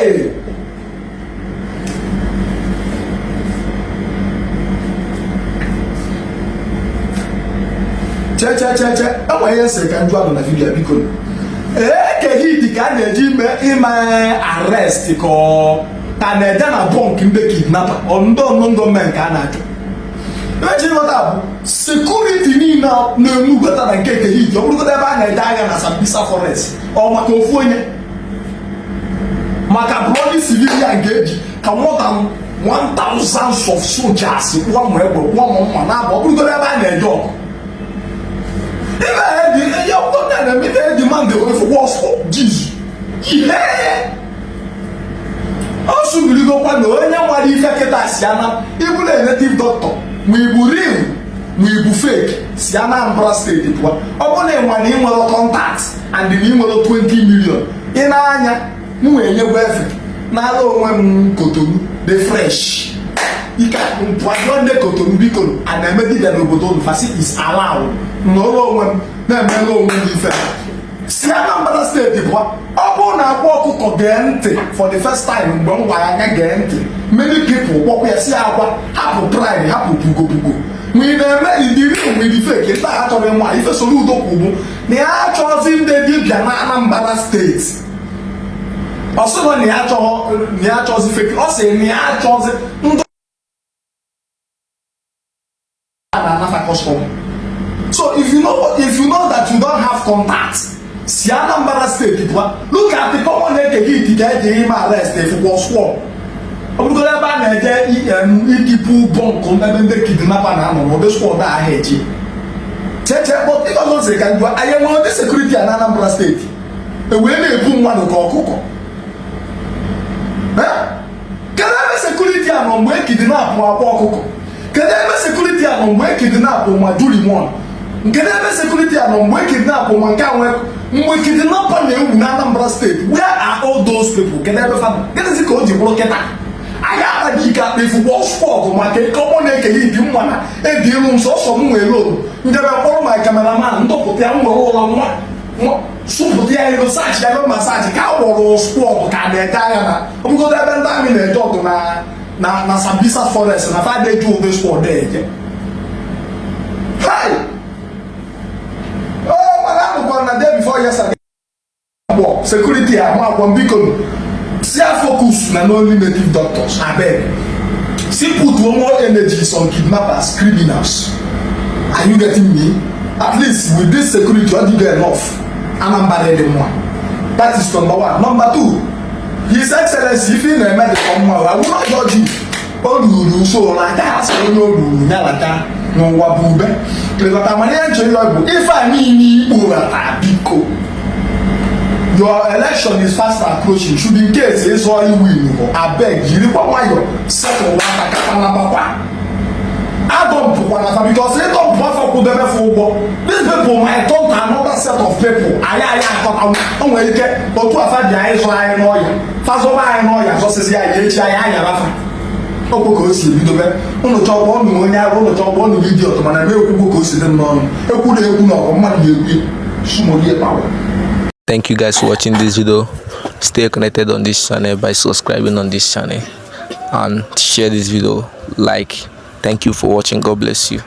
Hey! Che. Ama yense ka njwa do na video biko. Eke Hit ka na-eji ime arrest ko ka na-eje na bunk ndị kidnapper ondo men ka na-achọ. Eji wata security ni na enu gota na Eke Hit. Ọ bụrụ ebe a na-eje agha na Sambisa forest. Ọ maka ofu onye. Maka bloody civilian ga-eji ka more than 1,000 of soldiers one more na ọ bụrụ ebe a na-eje ọgụ. Even your partner demand the way for wars for Jesus. Yeah. Also, we go for no any one if you get Siana, even a native doctor. We will real, we will fake. Siana Anambra State. Upon a one in contacts and the name of 20 million. In Anya, no any welfare. Now, when Cotonou, the fresh. You can one day Cotonou because and I made the Roboton facility is allowed. No one, no see Anambra State, upon a walk for the first time, many people walk here, see our happy pride, happy pugo. We never in the room with the fake, it's not out of them. If a soludo, they are choosing the Dibia Anambra State. Also, when they are choosing fake, also, they are choosing. So if you know that you don't have contacts, see Anambra State people, look at the common Eke Hit get him arrest if it was war. I'm going to ban the people bomb come and they kidnap an animal. This war that I hate you. Check, but if I don't say can do, I am on the security in Anambra State. The way they boom one go cook. Huh? Can I have security and on where kidnap or cook? Can I have security and on where kidnap or my duty one? Can I have security and on where kidnap or my can we kidnap in Anambra State? Where are all those people? Can I have fun? Get the code you block it. I got a giga if you was for my common Eke Hit one and the rooms also alone. Never all my cameraman, don't put them all on one. So put the research, they don't massage cow or sport, can they die? I'm going to have a time in a dog na Sambisa forest and I've had they do this for there. Hi! Oh, madam, one a day before yesterday. Security, I'm not one beacon. See our focus na only native doctors. I beg. See put one more energies on kidnappers, criminals. Are you getting me? At least with this security, you don't get enough. Anambra anymore. That is number one. Number two. His Excellency, if he never met the common, I will not judge you. Oh, you so like that, so no, no, wabube. If I mean your election is fast approaching. Should in case it's all you win, I beg you, settle I don't put one because they don't buffer for them football. These people might talk to another set of people. I thought I'm get, but to have the eyes I know you. Fast over I know you, so says I because you do that. On the top one, when you are on the top one video, to man, I will go sit them on. I could know money. Thank you guys for watching this video. Stay connected on this channel by subscribing on this channel and share this video. Like. Thank you for watching. God bless you.